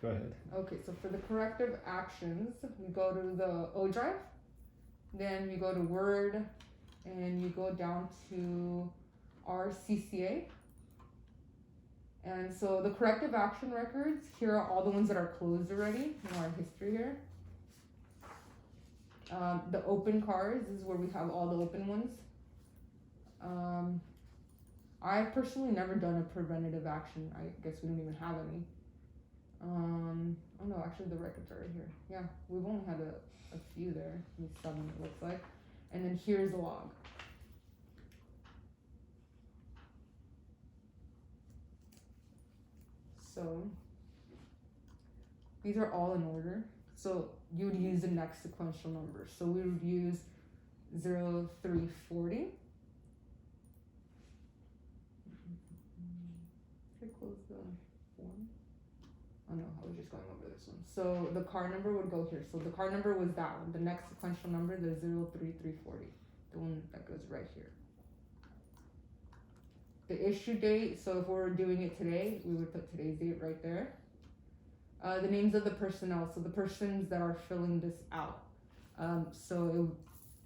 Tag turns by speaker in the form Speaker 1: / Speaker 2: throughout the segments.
Speaker 1: Go ahead.
Speaker 2: Okay, so for the corrective actions, we go to the O drive, then you go to Word, and you go down to RCCA. And so the corrective action records, here are all the ones that are closed already in our history here. The open cars is where we have all the open ones. I've personally never done a preventative action. I guess we don't even have any. Oh no, actually the records are right here. Yeah, we've only had a few there. Maybe 7 it looks like. And then here's the log. So these are all in order. So you would use the next sequential number. So we would use 0340. Should I close the form? Oh no, I was just going over this one. So the car number would go here. So the car number was that one. The next sequential number, the 03340. The one that goes right here. The issue date, so if we're doing it today, we would put today's date right there. The names of the personnel, so the persons that are filling this out.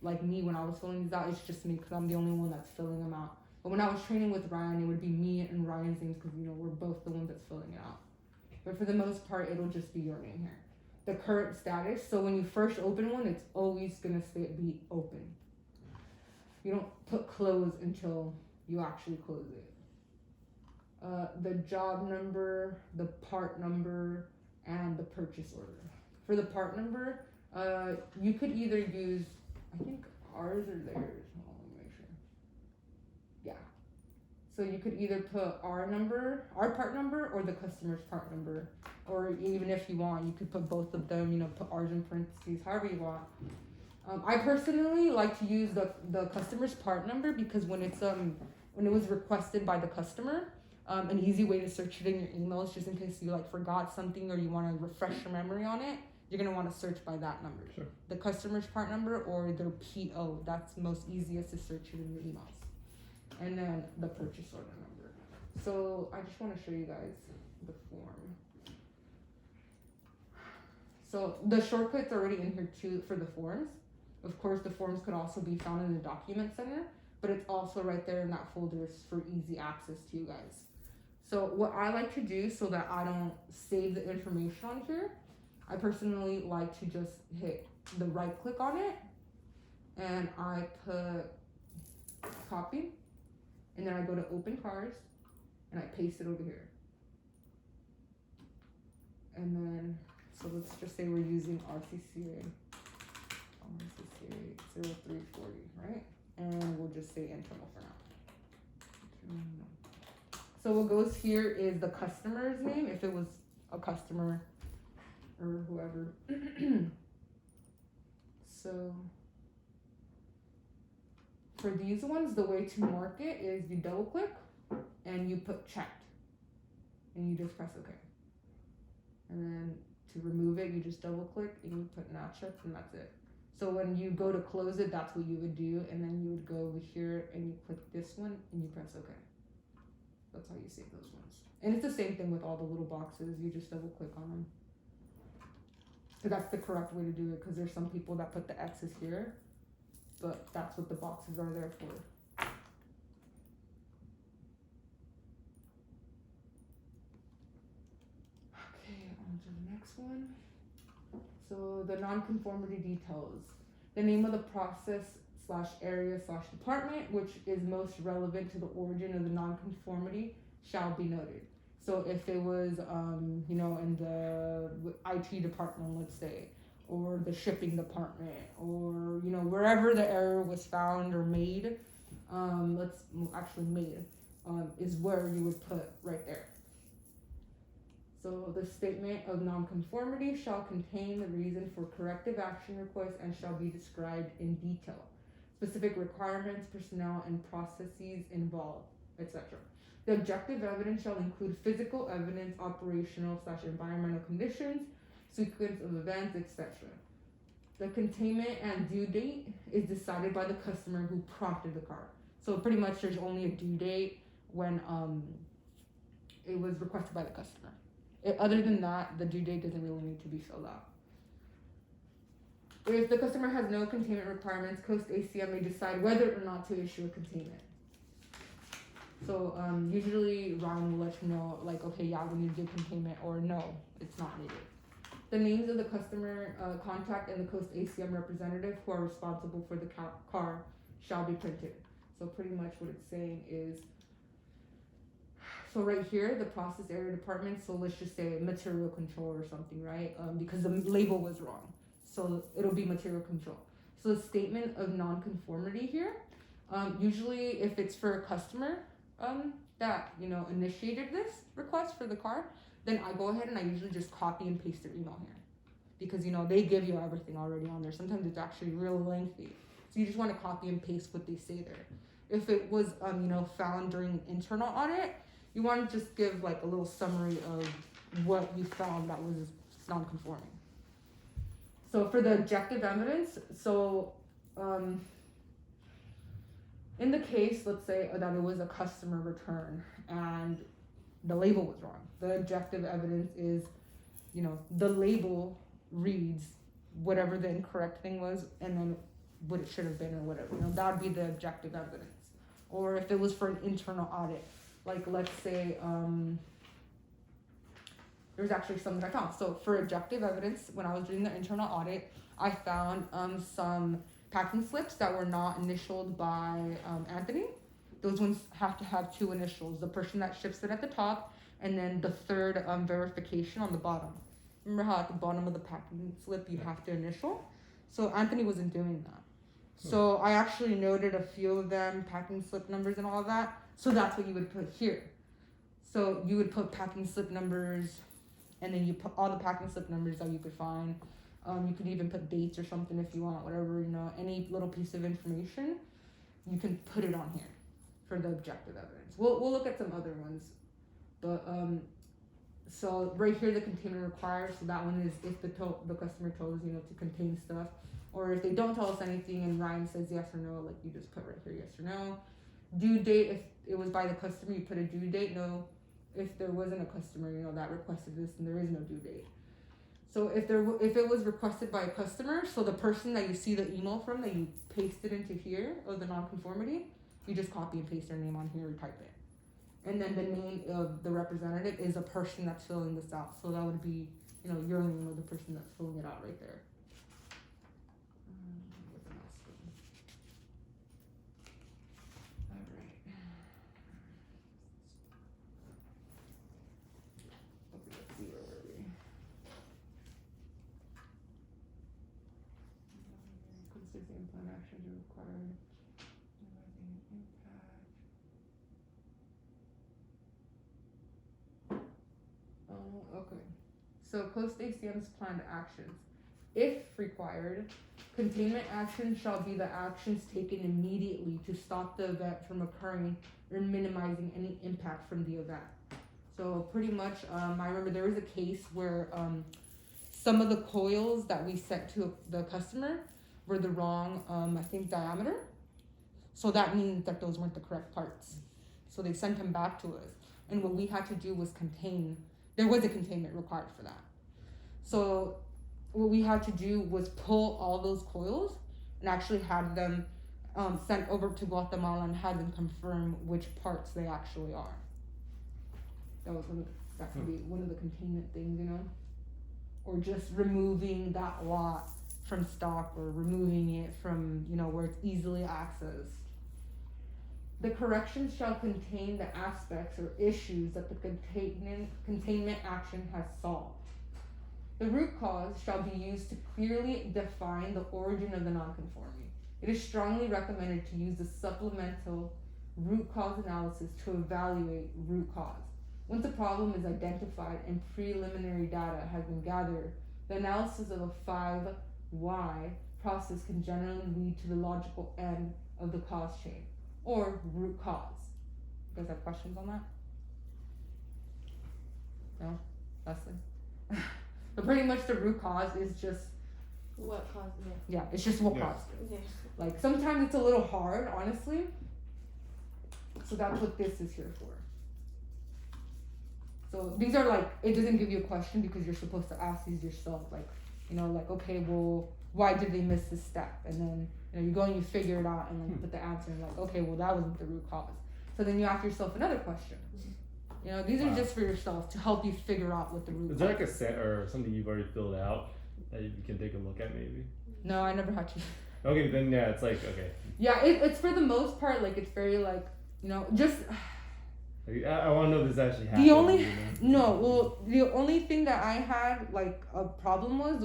Speaker 2: Like me, when I was filling these out, it's just me because I'm the only one that's filling them out. But when I was training with Ryan, it would be me and Ryan's names because, we're both the ones that's filling it out. But for the most part, it'll just be your name here. The current status, so when you first open one, it's always going to be open. You don't put close until you actually close it. The job number, the part number, and the purchase order. For the part number, you could either use, I think ours or theirs. Hold on, let me make sure. Yeah. So you could either put our number, our part number, or the customer's part number. Or even if you want, you could put both of them, put ours in parentheses, however you want. I personally like to use the customer's part number because when it was requested by the customer, an easy way to search it in your emails, just in case you forgot something or you want to refresh your memory on it, you're gonna want to search by that number.
Speaker 1: Sure.
Speaker 2: The customer's part number or their PO. That's most easiest to search it in the emails. And then the purchase order number. So I just want to show you guys the form. So the shortcut's already in here too for the forms. Of course, the forms could also be found in the document center, but it's also right there in that folder for easy access to you guys. So what I like to do so that I don't save the information on here, I personally like to just hit the right click on it and I put copy and then I go to open cars and I paste it over here. And then, so let's just say we're using RCCA 0340, right? And we'll just say internal for now. So what goes here is the customer's name, if it was a customer or whoever. So for these ones, the way to mark it is you double click and you put checked and you just press OK. And then to remove it, you just double click and you put not checked and that's it. So when you go to close it, that's what you would do, and then you would go over here and you click this one and you press OK. That's how you save those ones. And it's the same thing with all the little boxes. You just double click on them. So that's the correct way to do it because there's some people that put the X's here, but that's what the boxes are there for. Okay, on to the next one. So the nonconformity details. The name of the process/area/department, which is most relevant to the origin of the nonconformity, shall be noted. So if it was, in the IT department, let's say, or the shipping department, or, wherever the error was found or made, is where you would put right there. So the statement of nonconformity shall contain the reason for corrective action request and shall be described in detail. Specific requirements, personnel, and processes involved, etc. The objective evidence shall include physical evidence, operational/environmental conditions, sequence of events, etc. The containment and due date is decided by the customer who prompted the car. So pretty much there's only a due date when it was requested by the customer. Other than that, the due date doesn't really need to be filled out. If the customer has no containment requirements, Coast ACM may decide whether or not to issue a containment. So usually Ryan will let you know, like, okay, yeah, we need to give containment, or no, it's not needed. The names of the customer contact and the Coast ACM representative who are responsible for the car shall be printed. So pretty much what it's saying is, so right here, the process area department, so let's just say material control or something, right? Because the label was wrong. So it'll be material control. So the statement of non-conformity here, usually if it's for a customer that, you know, initiated this request for the car, then I go ahead and I usually just copy and paste their email here. Because, you know, they give you everything already on there. Sometimes it's actually real lengthy. So you just want to copy and paste what they say there. If it was, you know, found during internal audit, you want to just give like a little summary of what you found that was non-conforming. So for the objective evidence, so in the case, let's say that it was a customer return and the label was wrong. The objective evidence is, you know, the label reads whatever the incorrect thing was and then what it should have been or whatever. You know, that would be the objective evidence. Or if it was for an internal audit, like let's say there's actually some that I found. So for objective evidence, when I was doing the internal audit, I found some packing slips that were not initialed by Anthony. Those ones have to have two initials, the person that ships it at the top, and then the third verification on the bottom. Remember how at the bottom of the packing slip you have to initial? So Anthony wasn't doing that. So I actually noted a few of them, packing slip numbers and all of that. So that's what you would put here. So you would put packing slip numbers, and then you put all the packing slip numbers that you could find. You could even put dates or something if you want, whatever, you know, any little piece of information, you can put it on here for the objective evidence. We'll look at some other ones, but so right here the container required. So that one is if the customer told us, you know, to contain stuff, or if they don't tell us anything and Ryan says yes or no, like you just put right here yes or no. Due date, if it was by the customer, you put a due date. No, if there wasn't a customer, you know, that requested this, and there is no due date. So if it was requested by a customer, so the person that you see the email from that you pasted into here of the nonconformity, you just copy and paste their name on here or type it. And then the name of the representative is a person that's filling this out. So that would be, you know, your name or the person that's filling it out right there. Implement actions are required. Okay. So Coast ACM's planned actions. If required, containment actions shall be the actions taken immediately to stop the event from occurring or minimizing any impact from the event. So pretty much, I remember there was a case where some of the coils that we sent to the customer were the wrong, I think, diameter. So that means that those weren't the correct parts. So they sent them back to us. And what we had to do was there was a containment required for that. So what we had to do was pull all those coils and actually had them sent over to Guatemala and had them confirm which parts they actually are. That could be one of the containment things, you know? Or just removing that lot from stock or removing it from, you know, where it's easily accessed. The corrections shall contain the aspects or issues that the containment action has solved. The root cause shall be used to clearly define the origin of the nonconformity. It is strongly recommended to use the supplemental root cause analysis to evaluate root cause. Once a problem is identified and preliminary data has been gathered, the analysis of a 5Y process can generally lead to the logical end of the cause chain, or root cause. You guys have questions on that? No? Leslie? But pretty much the root cause is just...
Speaker 1: What caused it?
Speaker 2: Yeah, it's just what caused it.
Speaker 1: Okay.
Speaker 2: Like, sometimes it's a little hard, honestly. So that's what this is here for. So these are like, it doesn't give you a question because you're supposed to ask these yourself. Like, you know, like, okay, well, why did they miss this step? And then, you know, you go and you figure it out and then you put the answer and like, okay, well, that wasn't the root cause. So then you ask yourself another question. You know, these are just for yourself to help you figure out what the root cause is.
Speaker 3: Is there like a set or something you've already filled out that you can take a look at maybe?
Speaker 2: No, I never had to.
Speaker 3: Okay, then yeah, it's like, okay.
Speaker 2: Yeah, it's for the most part, like, it's very, like, you know, just...
Speaker 3: I want to know if this actually happened.
Speaker 2: The only...
Speaker 3: You
Speaker 2: No,
Speaker 3: know?
Speaker 2: well, the only thing that I had, like, a problem was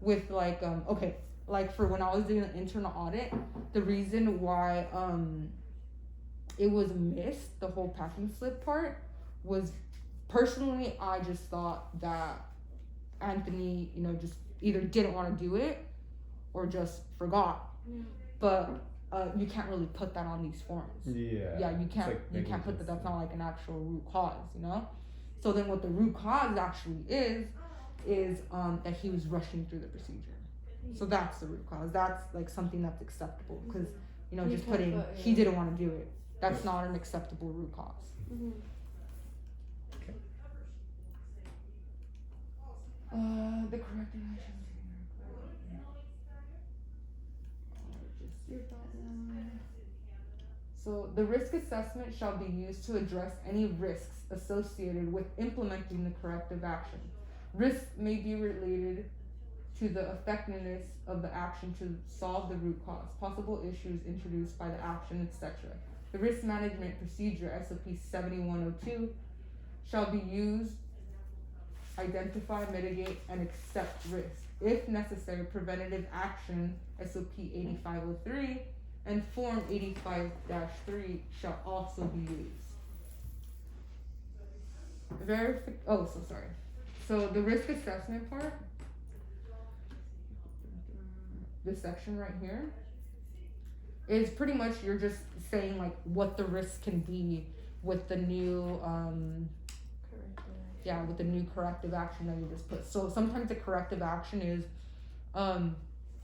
Speaker 2: with, like, okay, like, for when I was doing an internal audit, the reason why, it was missed, the whole packing slip part, was personally, I just thought that Anthony, you know, just either didn't want to do it or just forgot.
Speaker 1: Yeah.
Speaker 2: But you can't really put that on these forms.
Speaker 3: Yeah.
Speaker 2: Yeah, you can't.
Speaker 3: Like
Speaker 2: You can't put that.
Speaker 3: negligence.
Speaker 2: That's not like an actual root cause, you know. So then, what the root cause actually is that he was rushing through the procedure. So that's the root cause. That's like something that's acceptable because you know
Speaker 1: You
Speaker 2: just
Speaker 1: can't
Speaker 2: putting
Speaker 1: put,
Speaker 2: he
Speaker 1: yeah.
Speaker 2: didn't want to do it. That's not an acceptable root cause.
Speaker 1: Mm-hmm.
Speaker 2: The corrective action. So the risk assessment shall be used to address any risks associated with implementing the corrective action. Risks may be related to the effectiveness of the action to solve the root cause, possible issues introduced by the action, etc. The risk management procedure SOP 7102 shall be used, identify, mitigate, and accept risk. If necessary, preventative action SOP 8503 and Form 85-3 shall also be used. So the risk assessment part, this section right here, is pretty much you're just saying like what the risk can be with the new with the new corrective action that you just put. So sometimes the corrective action is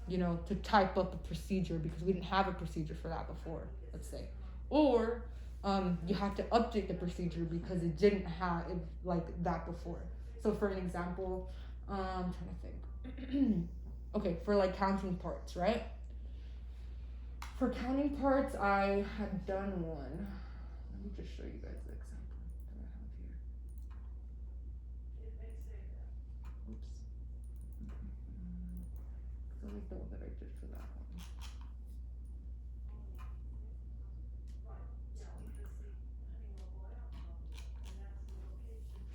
Speaker 2: you know, to type up a procedure because we didn't have a procedure for that before, let's say. Or you have to update the procedure because it didn't have it like that before. So for an example, I'm trying to think. Okay, for like counting parts, right? For counting parts, I had done one. Let me just show you guys the example that I have here. Oops. I like the one that I did for that one.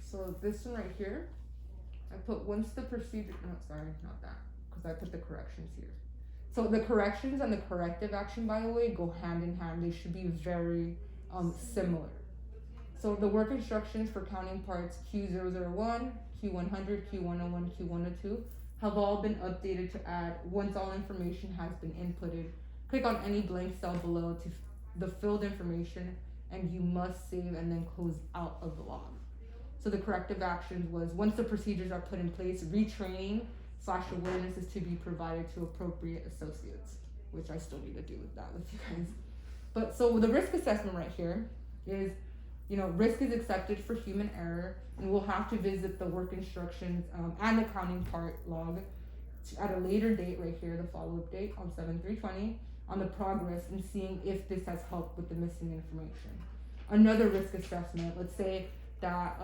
Speaker 2: So this one right here, I put once the procedure, no, sorry, not that, because I put the corrections here. So the corrections and the corrective action, by the way, go hand in hand. They should be very similar. So the work instructions for counting parts Q001, Q100, Q101, Q102 have all been updated to add once all information has been inputted. Click on any blank cell below to the filled information and you must save and then close out of the log. So the corrective actions was once the procedures are put in place, retraining/awareness is to be provided to appropriate associates, which I still need to do with that with you guys. But so the risk assessment right here is, you know, risk is accepted for human error, and we'll have to visit the work instructions and the counting part log at a later date right here, the follow-up date on 7/3/20 on the progress and seeing if this has helped with the missing information. Another risk assessment, let's say that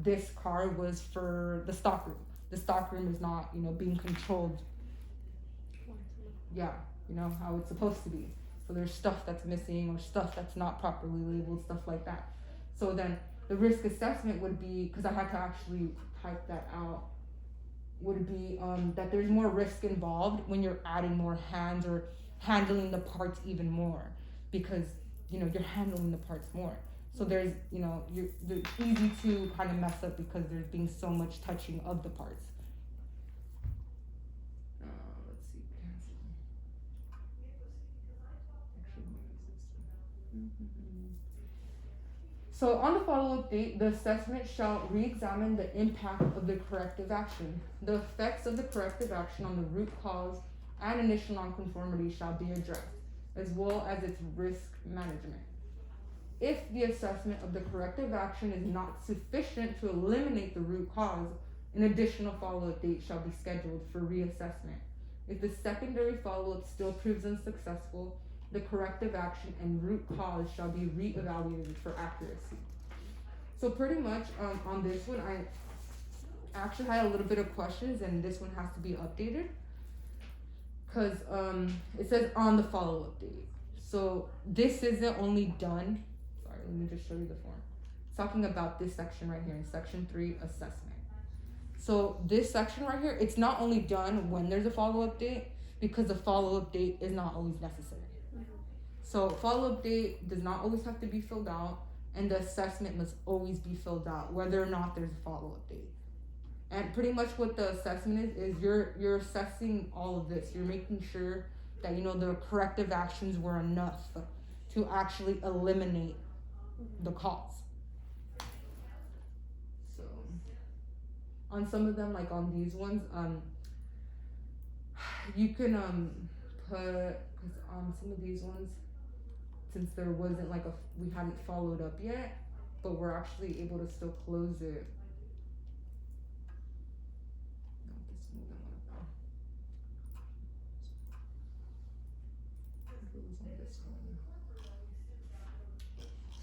Speaker 2: this car was for the stockroom. The stockroom is not, you know, being controlled. Yeah, you know, how it's supposed to be. So there's stuff that's missing or stuff that's not properly labeled, stuff like that. So then the risk assessment would be, because I had to actually type that out, would be that there's more risk involved when you're adding more hands or handling the parts even more, because, you know, you're handling the parts more. So there's, you know, they're easy to kind of mess up because there's being so much touching of the parts. Let's see, cancel. So on the follow-up date, the assessment shall re-examine the impact of the corrective action. The effects of the corrective action on the root cause and initial nonconformity shall be addressed, as well as its risk management. If the assessment of the corrective action is not sufficient to eliminate the root cause, an additional follow-up date shall be scheduled for reassessment. If the secondary follow-up still proves unsuccessful, the corrective action and root cause shall be re-evaluated for accuracy. So pretty much on this one, I actually had a little bit of questions, and this one has to be updated because it says on the follow-up date. So this isn't only done. Sorry, let me just show you the form. It's talking about this section right here in section 3, assessment. So this section right here, it's not only done when there's a follow-up date, because the follow-up date is not always necessary. So follow-up date does not always have to be filled out, and the assessment must always be filled out, whether or not there's a follow-up date. And pretty much what the assessment is you're assessing all of this. You're making sure that the corrective actions were enough to actually eliminate the cause. So on some of them, like on these ones, you can put, because on some of these ones, since there wasn't we hadn't followed up yet, but we're actually able to still close it.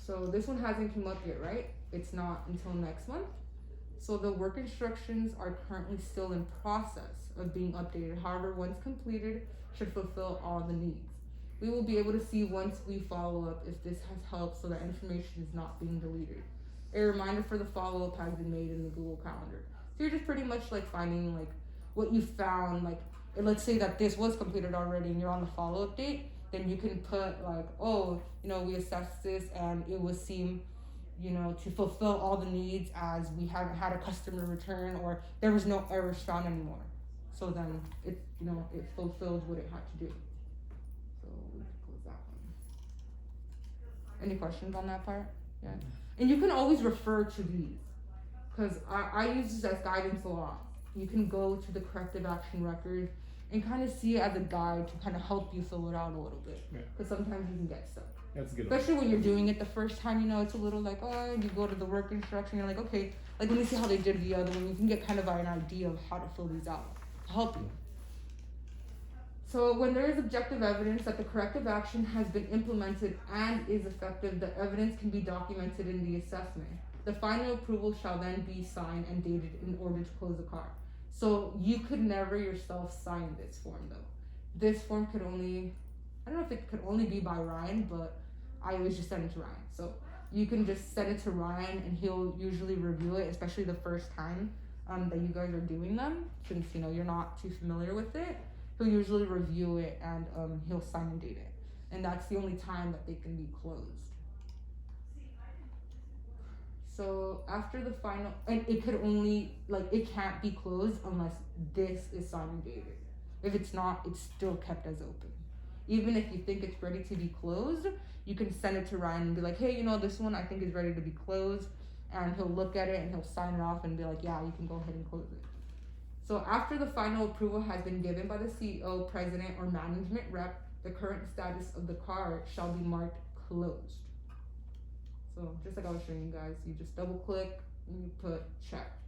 Speaker 2: So this one hasn't come up yet, right? It's not until next month. So the work instructions are currently still in process of being updated. However, once completed, should fulfill all the needs. We will be able to see once we follow up if this has helped so that information is not being deleted. A reminder for the follow-up has been made in the Google Calendar. So you're just pretty much finding what you found, let's say that this was completed already and you're on the follow-up date, then you can put we assessed this and it would seem, to fulfill all the needs as we haven't had a customer return or there was no errors found anymore. So then it fulfilled what it had to do. So we can close that one. Any questions on that part? Yeah. And you can always refer to these because I use this as guidance a lot. You can go to the corrective action record and kind of see it as a guide to kind of help you fill it out a little bit. Because sometimes you can get stuck.
Speaker 3: That's good.
Speaker 2: Especially when you're doing it the first time, it's a little you go to the work instruction, you're like, okay, let me see how they did the other one. You can get kind of an idea of how to fill these out to help you. So when there is objective evidence that the corrective action has been implemented and is effective, the evidence can be documented in the assessment. The final approval shall then be signed and dated in order to close the car. So you could never yourself sign this form though. This form could only, I don't know if it could only be by Ryan, but I always just send it to Ryan. So you can just send it to Ryan and he'll usually review it, especially the first time that you guys are doing them, since you're not too familiar with it. He'll usually review it and he'll sign and date it. And that's the only time that they can be closed. So after the final, and it could only, it can't be closed unless this is signed and dated. If it's not, it's still kept as open. Even if you think it's ready to be closed, you can send it to Ryan and be like, hey, this one I think is ready to be closed. And he'll look at it and he'll sign it off and be like, yeah, you can go ahead and close it. So after the final approval has been given by the CEO, president, or management rep, the current status of the car shall be marked closed. So just like I was showing you guys, you just double click and you put checked.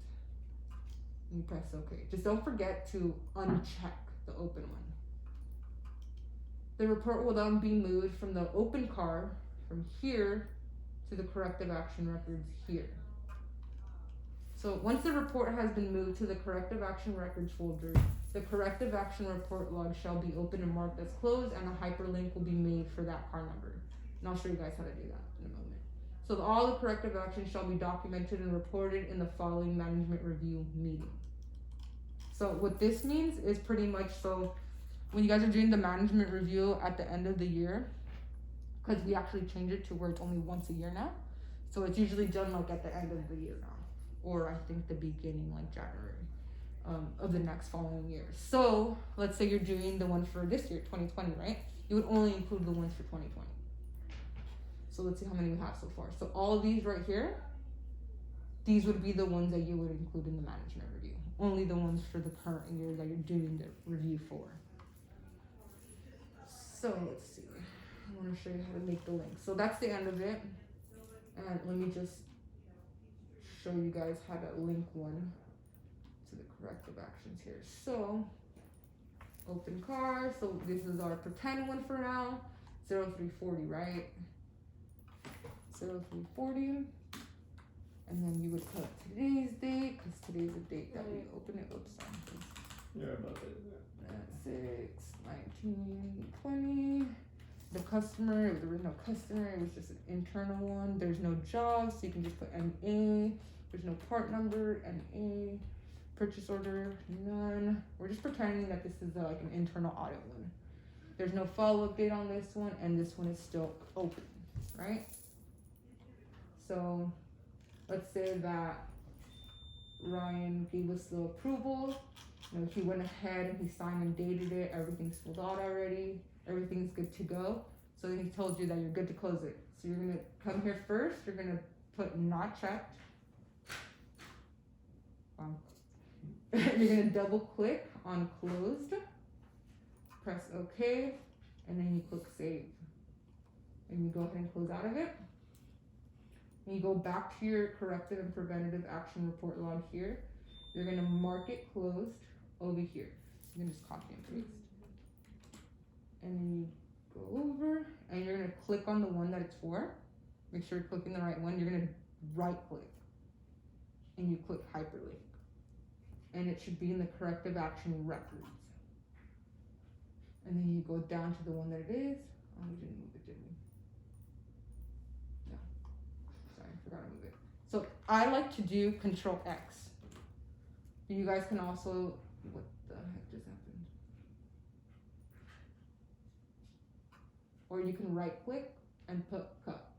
Speaker 2: And you press OK. Just don't forget to uncheck the open one. The report will then be moved from the open car from here to the corrective action records here. So once the report has been moved to the corrective action records folder, the corrective action report log shall be open and marked as closed, and a hyperlink will be made for that car number. And I'll show you guys how to do that in a moment. So all the corrective actions shall be documented and reported in the following management review meeting. So what this means is pretty much, so when you guys are doing the management review at the end of the year, because we actually changed it to where it's only once a year now. So it's usually done at the end of the year now. Or I think the beginning, January of the next following year. So let's say you're doing the one for this year, 2020, right? You would only include the ones for 2020. So let's see how many we have so far. So all of these right here, these would be the ones that you would include in the management review. Only the ones for the current year that you're doing the review for. So let's see. I want to show you how to make the link. So that's the end of it. And let me just show you guys how to link one to the corrective actions here. So, open car. So this is our pretend one for now. 0340, right? 0340. And then you would put today's date, because today's the date that we open it. Oops, sorry.
Speaker 3: You're above it.
Speaker 2: 6/19/20. The customer, there was no customer, it was just an internal one. There's no job, so you can just put NA. There's no part number, NA. Purchase order, none. We're just pretending that this is like an internal audit one. There's no follow-up date on this one, and this one is still open, right? So let's say that Ryan gave us the approval. You know, he went ahead and he signed and dated it. Everything's filled out already. Everything's good to go. So then he told you that you're good to close it. So you're gonna come here first. You're gonna put not checked. You're gonna double click on closed. Press OK, and then you click save. And you go ahead and close out of it. And you go back to your corrective and preventative action report log here. You're gonna mark it closed over here. You can just copy and paste. And then you go over and you're gonna click on the one that it's for. Make sure you're clicking the right one. You're gonna right click and you click hyperlink. And it should be in the corrective action records. And then you go down to the one that it is. Oh, we didn't move it, did we? No. Sorry, I forgot to move it. So I like to do Control X. You guys can also, what the heck just happened? Or you can right click and put cut.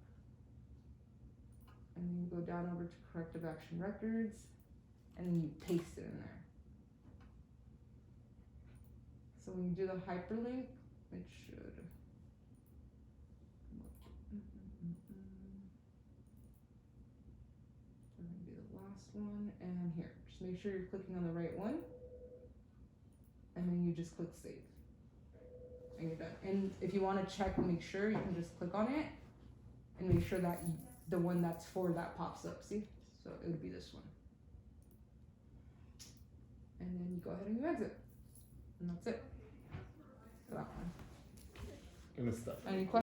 Speaker 2: And then you go down over to corrective action records and then you paste it in there. So when you do the hyperlink, it should. It's gonna be the last one, and here, just make sure you're clicking on the right one, and then you just click save, and you're done. And if you want to check and make sure, you can just click on it, and make sure that the one that's for that pops up. See, so it would be this one, and then you go ahead and you exit, and that's it. For that one.
Speaker 3: Good stuff.
Speaker 2: Any questions?